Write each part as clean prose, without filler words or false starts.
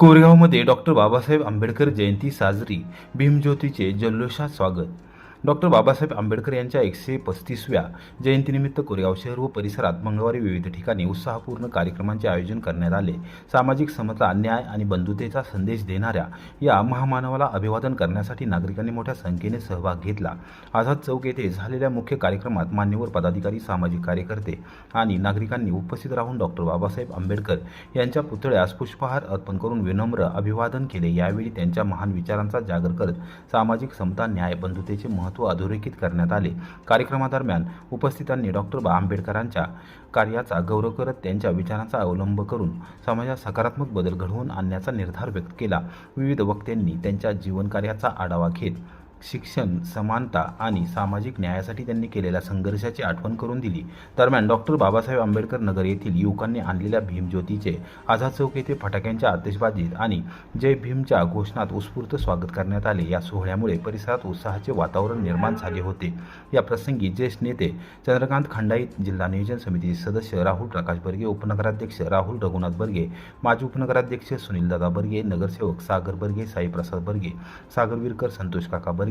कोरेगावमध्ये doctor Babasaheb Ambedkar जयंती साजरी. भीमज्योतीचे जल्लोषात स्वागत. डॉक्टर बाबासाहेब आंबेडकर यांच्या 135व्या जयंतीनिमित्त कोरेगाव शहर व परिसरात मंगळवारी विविध ठिकाणी उत्साहपूर्ण कार्यक्रमांचे आयोजन करण्यात आले. सामाजिक समता, न्याय आणि बंधुतेचा संदेश देणाऱ्या या महामानवाला अभिवादन करण्यासाठी नागरिकांनी मोठ्या संख्येने सहभाग घेतला. आझाद चौक येथे झालेल्या मुख्य कार्यक्रमात मान्यवर पदाधिकारी, सामाजिक कार्यकर्ते आणि नागरिकांनी उपस्थित राहून डॉक्टर बाबासाहेब आंबेडकर यांच्या पुतळ्यास पुष्पहार अर्पण करून विनम्र अभिवादन केले. यावेळी त्यांच्या महान विचारांचा जागर करत सामाजिक समता, न्याय, बंधुतेचे महत्त्व अधोरेखित करण्यात आले. कार्यक्रमादरम्यान उपस्थितांनी डॉक्टर आंबेडकरांच्या कार्याचा गौरव करत त्यांच्या विचारांचा अवलंब करून समाजात सकारात्मक बदल घडवून आणण्याचा निर्धार व्यक्त केला. विविध वक्त्यांनी त्यांच्या जीवनकार्याचा आढावा घेत शिक्षण, समानता आणि सामाजिक न्यायासाठी त्यांनी केलेल्या संघर्षाची आठवण करून दिली. दरम्यान डॉक्टर बाबासाहेब आंबेडकर नगर येथील युवकांनी आणलेल्या भीमज्योतीचे आझाद चौक येथे फटाक्यांच्या आतिषबाजीत आणि जय भीमच्या घोषणात उत्स्फूर्त स्वागत करण्यात आले. या सोहळ्यामुळे परिसरात उत्साहाचे वातावरण निर्माण झाले होते. या प्रसंगी ज्येष्ठ नेते चंद्रकांत खंडाईत, जिल्हा नियोजन समितीचे सदस्य राहुल प्रकाश बर्गे, उपनगराध्यक्ष राहुल रघुनाथ बर्गे, माजी उपनगराध्यक्ष सुनीलदादा बर्गे, नगरसेवक सागर बर्गे, साईप्रसाद बर्गे, सागर विरकर, संतोष काका बर्गे,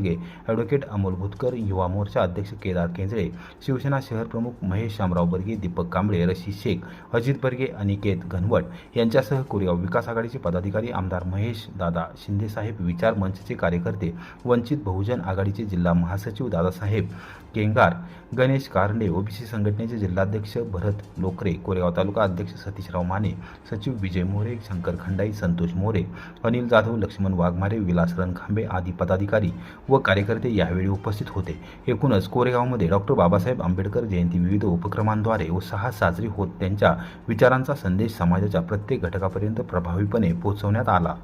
ॲडव्होकेट अमोल भुतकर, युवा मोर्चा अध्यक्ष केदार केंजळे, शिवसेना शहर प्रमुख महेश शामराव बर्गे, दीपक कांबळे, रशीद शेख, अजित बर्गे, अनिकेत घनवट यांच्यासह कोरेगाव विकास आघाडीचे पदाधिकारी, आमदार महेश दादा शिंदेसाहेब, विचार मंचचे कार्यकर्ते, वंचित बहुजन आघाडीचे जिल्हा महासचिव दादासाहेब केंगार, गणेश कारंडे, ओबीसी संघटनेचे जिल्हाध्यक्ष भरत लोकरे, कोरेगाव तालुका अध्यक्ष सतीशराव माने, सचिव विजय मोरे, शंकर खंडाई, संतोष मोरे, अनिल जाधव, लक्ष्मण वाघमारे, विलास रणखांबे आदी पदाधिकारी व कार्यकर्ते यावेळी उपस्थित होते. एकूणच कोरेगावमध्ये डॉक्टर बाबासाहेब आंबेडकर जयंती विविध उपक्रमांद्वारे उत्साहात साजरी होत त्यांच्या विचारांचा संदेश समाजाच्या प्रत्येक घटकापर्यंत प्रभावीपणे पोहोचवण्यात आला.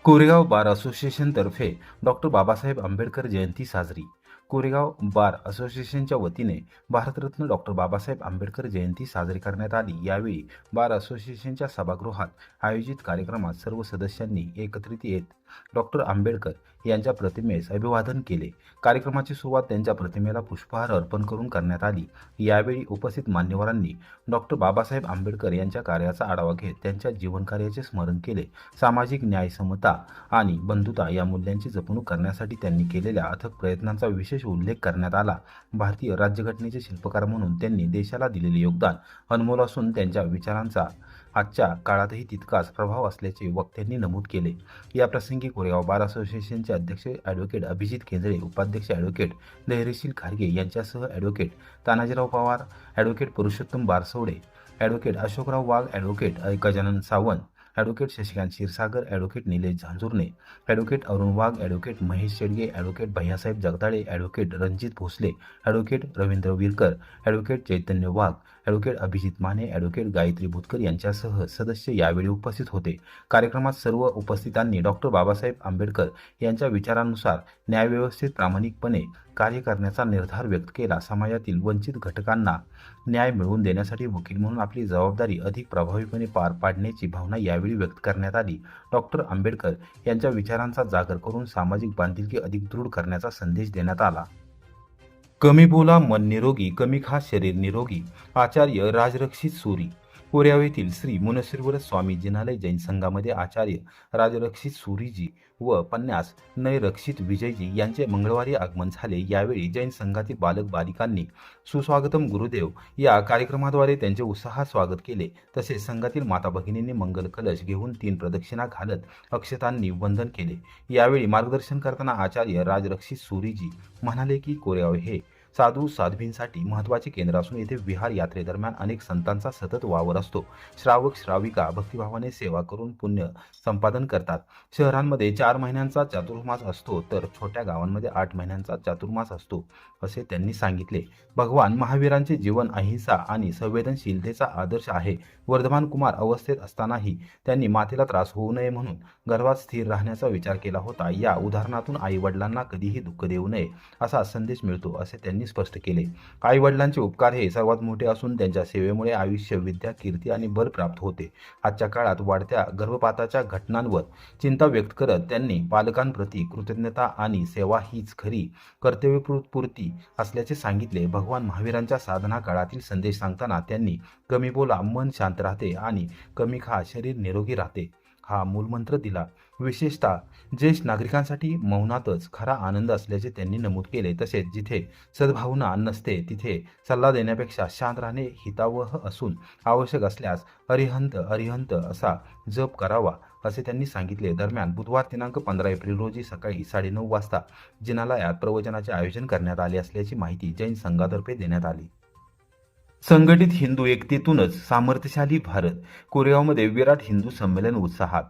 कोरेगाव बार असोसिएशन तर्फे डॉक्टर बाबासाहेब आंबेडकर जयंती साजरी. कोरेगाव बार असोसिएशनच्या वतीने भारतरत्न डॉक्टर बाबासाहेब आंबेडकर जयंती साजरी करण्यात आली. यावेळी बार असोसिएशनच्या सभागृहात आयोजित कार्यक्रमात सर्व सदस्यांनी एकत्रित येत डॉक्टर आंबेडकर यांच्या प्रतिमेस अभिवादन केले. कार्यक्रमाची सुरुवात त्यांच्या प्रतिमेला पुष्पहार अर्पण करून करण्यात आली. यावेळी उपस्थित मान्यवरांनी डॉक्टर बाबासाहेब आंबेडकर यांच्या कार्याचा आढावा घेत त्यांच्या जीवनकार्याचे स्मरण केले. सामाजिक न्याय, समता आणि बंधुता या मूल्यांची जपणूक करण्यासाठी त्यांनी केलेल्या अथक प्रयत्नांचा विशेष उल्लेख करण्यात आला. भारतीय राज्यघटनेचे शिल्पकार म्हणून त्यांनी देशाला दिलेले योगदान अनमोल असून त्यांच्या विचारांचा आजच्या काळातही तितकाच प्रभाव असल्याचे वक्त्यांनी नमूद केले. या प्रसंगी कोरेगाव बार असोसिएशनचे अध्यक्ष ॲडव्होकेट अभिजित केंजळे, उपाध्यक्ष ॲडव्होकेट धैर्यशील खारगे यांच्यासह advocate Tanajirao Pawar, advocate Purushottam Barasawade, advocate Ashokrao Wagh, advocate Gajanan Sawant, advocate Shashikant Kshirsagar, advocate Nilesh Zanjurne, advocate Arun Wagh, advocate Mahesh Shedge, advocate Bhaiyasaheb Jagdale, advocate Ranjit Bhosale, advocate Ravindra Virkar, advocate Chaitanya Wagh, advocate Abhijit Mane, advocate Gayatri Bhutkar यांच्यासह सदस्य यावेळी उपस्थित होते. कार्यक्रमात सर्व उपस्थितांनी डॉक्टर बाबासाहेब आंबेडकर यांच्या विचारांनुसार न्यायव्यवस्थेत प्रामाणिकपणे कार्य करण्याचा निर्धार व्यक्त केला. समाजातील वंचित घटकांना न्याय मिळवून देण्यासाठी वकील म्हणून आपली जबाबदारी अधिक प्रभावीपणे पार पाडण्याची भावना यावेळी व्यक्त करण्यात आली. डॉक्टर आंबेडकर यांच्या विचारांचा जागर करून सामाजिक बांधिलकी अधिक दृढ करण्याचा संदेश देण्यात आला. कमी बोला मन निरोगी, कमी खा शरीर निरोगी. आचार्य राजरक्षित सूरी. कोरेगाव येथील श्री मुनशीरवर स्वामी जिनालय जैन संघामध्ये आचार्य राजरक्षित सूरीजी व पन्नास नयरक्षित विजयजी यांचे मंगळवारी आगमन झाले. यावेळी जैन संघातील बालक बालिकांनी सुस्वागतम गुरुदेव या कार्यक्रमाद्वारे त्यांचे उत्साहात स्वागत केले. तसेच संघातील माता भगिनींनी मंगल कलश घेऊन 3 प्रदक्षिणा घालत अक्षतांनी वंदन केले. यावेळी मार्गदर्शन करताना आचार्य राजरक्षित सूरीजी म्हणाले की कोरेगाव हे साधू साध्वींसाठी महत्त्वाचे केंद्र असून येथे विहार यात्रेदरम्यान अनेक संतांचा सतत वावर असतो. श्रावक श्राविका भक्तिभावाने सेवा करून पुण्य संपादन करतात. शहरांमध्ये 4 महिन्यांचा चातुर्मास असतो तर छोट्या गावांमध्ये 8 महिन्यांचा चातुर्मास असतो, असे त्यांनी सांगितले. भगवान महावीरांचे जीवन अहिंसा आणि संवेदनशीलतेचा आदर्श आहे. वर्धमान कुमार अवस्थेत असतानाही त्यांनी मातेला त्रास होऊ नये म्हणून गर्भात स्थिर राहण्याचा विचार केला होता. या उदाहरणातून आई वडिलांना कधीही दुःख देऊ नये असा संदेश मिळतो, असे त्यांनी स्पष्ट केले. आई वडिलांचे उपकार हे सर्वात मोठे असून त्यांच्या सेवेमुळे आयुष्य, विद्या, कीर्ती आणि बळ प्राप्त होते. आजच्या काळात वाढत्या गर्भपाताच्या घटनांवर चिंता व्यक्त करत त्यांनी पालकांप्रती कृतज्ञता आणि सेवा हीच खरी कर्तव्यपूर्ती असल्याचे सांगितले. भगवान महावीरांच्या साधना काळातील संदेश सांगताना त्यांनी कमी बोला, मन शांत राहते आणि कमी खा, शरीर निरोगी राहते हा मूलमंत्र दिला. विशेषतः ज्येष्ठ नागरिकांसाठी मौनातच खरा आनंद असल्याचे त्यांनी नमूद केले. तसेच जिथे सद्भावना नसते तिथे सल्ला देण्यापेक्षा शांत राहणे हितावह असून आवश्यक असल्यास अरिहंत असा जप करावा, असे त्यांनी सांगितले. दरम्यान बुधवार दिनांक 15 एप्रिल रोजी सकाळी 9:30 वाजता जिनालयात प्रवचनाचे आयोजन करण्यात आले असल्याची माहिती जैन संघातर्फे देण्यात आली. संघटित हिंदू एकतेतूनच सामर्थ्यशाली भारत. कोरेगावमध्ये विराट हिंदू संमेलन उत्साहात.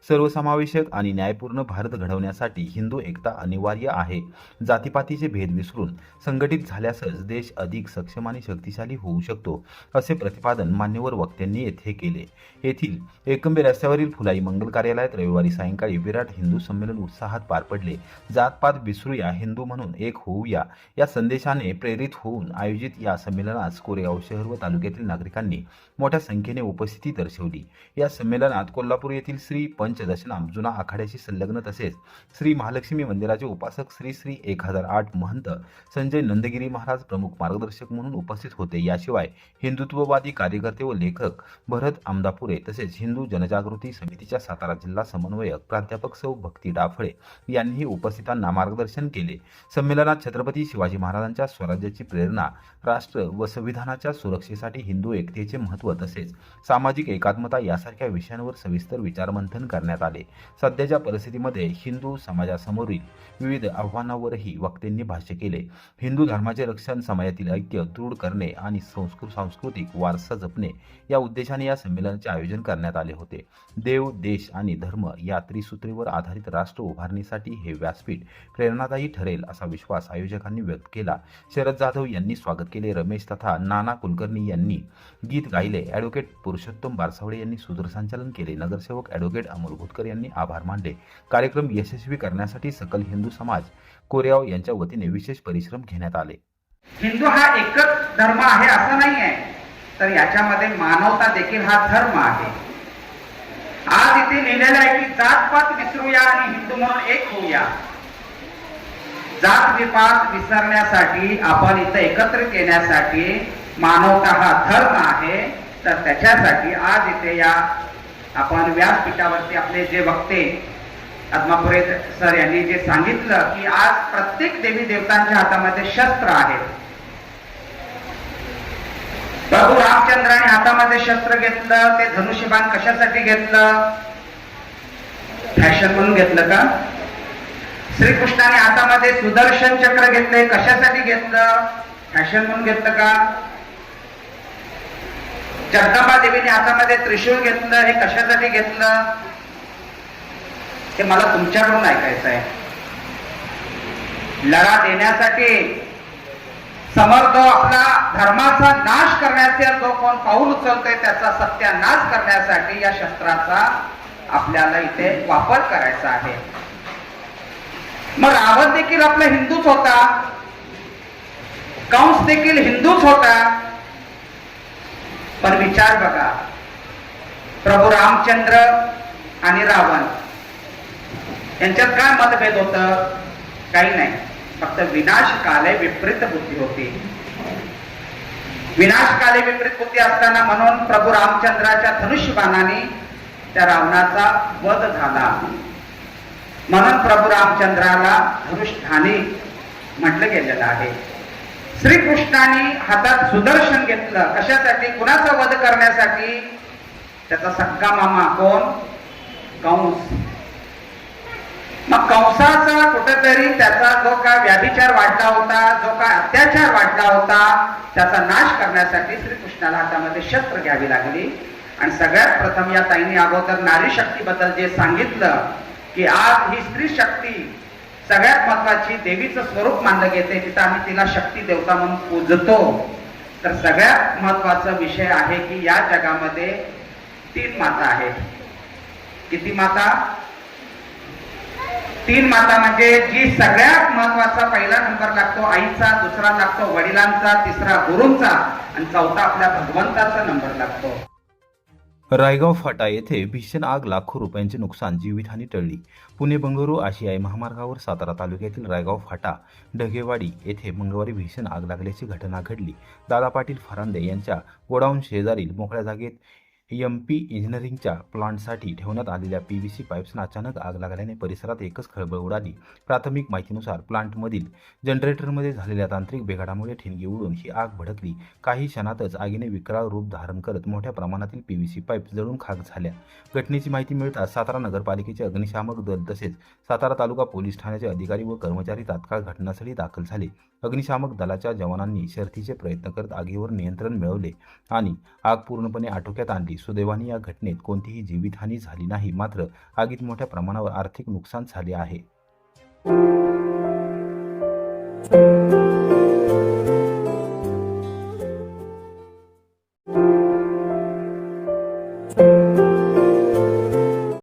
सर्वसमावेशक आणि न्यायपूर्ण भारत घडवण्यासाठी हिंदू एकता अनिवार्य आहे. जातीपातीचे भेद विसरून संघटित झाल्यासच देश अधिक सक्षम आणि शक्तिशाली होऊ शकतो, असे प्रतिपादन मान्यवर वक्त्यांनी येथे केले. येथील एकंबे रस्त्यावरील फुलाई मंगल कार्यालयात रविवारी सायंकाळी विराट हिंदू संमेलन उत्साहात पार पडले. जातपात विसरूया, हिंदू म्हणून एक होऊया या संदेशाने प्रेरित होऊन आयोजित या संमेलनास कोरेगाव शहर व तालुक्यातील नागरिकांनी मोठ्या संख्येने उपस्थिती दर्शवली. या संमेलनात कोल्हापूर येथील श्री पंचदशनाम जुना आखाड्याशी संलग्न तसेच श्री महालक्ष्मी मंदिराचे उपासक श्री श्री 1008 महंत संजय नंदगिरी महाराज प्रमुख मार्गदर्शक म्हणून उपस्थित होते. याशिवाय हिंदुत्ववादी कार्यकर्ते व लेखक भरत आमदापुरे तसेच हिंदू जनजागृती समितीच्या सातारा जिल्हा समन्वयक प्राध्यापक सौ भक्ती डाफळे यांनीही उपस्थितांना मार्गदर्शन केले. संमेलनात छत्रपती शिवाजी महाराजांच्या स्वराज्याची प्रेरणा, राष्ट्र व संविधानाच्या सुरक्षेसाठी हिंदू एकतेचे महत्त्व तसेच सामाजिक एकात्मता यासारख्या विषयांवर सविस्तर विचारमंथन करण्यात आले. सध्याच्या परिस्थितीमध्ये हिंदू समाजासमोरील विविध आव्हानांवरही वक्त्यांनी भाष्य केले. हिंदू धर्माचे रक्षण, समाजातील ऐक्य दृढ करणे आणि सांस्कृतिक वारसा जपणे या उद्देशाने या संमेलनाचे आयोजन करण्यात आले होते. देव, देश आणि धर्म या त्रिसूत्रीवर आधारित राष्ट्र उभारणीसाठी हे व्यासपीठ प्रेरणादायी ठरेल असा विश्वास आयोजकांनी व्यक्त केला. शरद जाधव यांनी स्वागत केले. रमेश तथा नाना कुलकर्णी यांनी गीत गायले. ॲडव्होकेट पुरुषोत्तम बारसावडे यांनी सूत्रसंचालन केले. नगरसेवक ॲडव्होकेट अमोल भुतकर यांनी आभार मानले. कार्यक्रम यशस्वी करण्यासाठी सकल हिंदू समाज कोरेगाव यांच्या वतीने विशेष परिश्रम घेण्यात आले. हिंदू हा एकच धर्म आहे असं नाही आहे, तर याच्यामध्ये मानवता देखील हा धर्म आहे. आज इथे लिहिलेलं आहे की जातपात विसरूया आणि हिंदू म्हणून एक होऊया. जात विपात विसरण्यासाठी, आपण इथं एकत्रित येण्यासाठी मानवता हा धर्म आहे. तर त्याच्यासाठी आज इथे या आपण व्यासपीठावरती आपले जे वक्ते आत्मापुरे सर यांनी जे सांगितलं की आज प्रत्येक देवी देवतांच्या हातामध्ये शस्त्र आहेत. प्रभू रामचंद्राने हातामध्ये शस्त्र घेतलं, ते धनुष्यबाण कशासाठी घेतलं? फॅशन म्हणून घेतलं का? श्रीकृष्णाने हातामध्ये सुदर्शन चक्र घेतले, कशासाठी घेतलं? फॅशन म्हणून घेतलं का? जगदंबा देवीने हातामध्ये त्रिशूळ घेतलं, हे कशासाठी घेतलं? हे मला तुमच्याकडून ऐकायचं आहे. लढा देण्यासाठी, समोर जो आपला धर्माचा नाश करण्याचा जो कोण पाऊल उचलतोय त्याचा सत्यानाश करण्यासाठी या शस्त्राचा आपल्याला इथे वापर करायचा आहे. मग रावण देखील आपला हिंदूच होता, कंस देखील हिंदूच होता. पण विचार बघा, प्रभू रामचंद्र आणि रावण यांच्यात काय मतभेद होत? काही नाही, फक्त विनाशकाले विपरीत बुद्धी होती. विनाशकाले विपरीत बुद्धी असताना म्हणून प्रभू रामचंद्राच्या धनुष्यबाणाने त्या रावणाचा वध झाला. म्हणून प्रभू रामचंद्राला धनुष्यधानी म्हटलं गेलेलं आहे. श्रीकृष्णाने हातात सुदर्शन घेतलं, कशासाठी? कुणाचा वध करण्यासाठी? त्याचा सक्का मामा कोण? कंस. मग कंसाचा कुठेतरी त्याचा जो काय व्याभिचार वाढला होता, जो काय अत्याचार वाढला होता, त्याचा नाश करण्यासाठी श्रीकृष्णाला हातामध्ये शस्त्र घ्यावी लागली. आणि सगळ्यात प्रथम या ताईंनी अगोदर नारी शक्तीबद्दल जे सांगितलं की आज ही स्त्री शक्ती सगळ्यात महत्वाची देवीचं स्वरूप मानलं गेते, तिथं आम्ही तिला शक्ती देवता म्हणून पूजतो. तर सगळ्यात महत्वाचा विषय आहे की या जगामध्ये 3 माता आहेत. किती माता? 3 माता. म्हणजे जी सगळ्यात महत्वाचा पहिला नंबर लागतो आईचा, दुसरा लागतो वडिलांचा, तिसरा गुरूंचा आणि चौथा आपल्या भगवंताचा नंबर लागतो. रायगाव फाटा येथे भीषण आग, लाखो रुपयांचे नुकसान, जीवितहानी टळली. पुणे बंगळुरू आशियाई महामार्गावर सातारा तालुक्यातील रायगाव फाटा ढगेवाडी येथे मंगळवारी भीषण आग लागल्याची घटना घडली. दादा पाटील फरांदे यांच्या गोडाऊन शेजारील मोकळ्या जागेत MP इंजिनिअरिंगच्या प्लांटसाठी ठेवण्यात आलेल्या PVC पाईप्सना अचानक आग लागल्याने परिसरात एकच खळबळ उडाली. प्राथमिक माहितीनुसार प्लांटमधील जनरेटरमध्ये झालेल्या तांत्रिक बिघाडामुळे ठिणगी उडून ही आग भडकली. काही क्षणातच आगीने विकराळ रूप धारण करत मोठ्या प्रमाणातील PVC पाईप जळून खाक झाल्या. घटनेची माहिती मिळताच सातारा नगरपालिकेचे अग्निशामक दल तसेच सातारा तालुका पोलीस ठाण्याचे अधिकारी व कर्मचारी तात्काळ घटनास्थळी दाखल झाले. अग्निशामक दलाच्या जवानांनी शर्थीचे प्रयत्न करत आगीवर नियंत्रण मिळवले आणि आग पूर्णपणे आटोक्यात आणली. सुदैवाने या घटनेत कोणतीही जीवितहानी झाली नाही. मात्र आगीत मोठ्या प्रमाणावर आर्थिक नुकसान झाले आहे.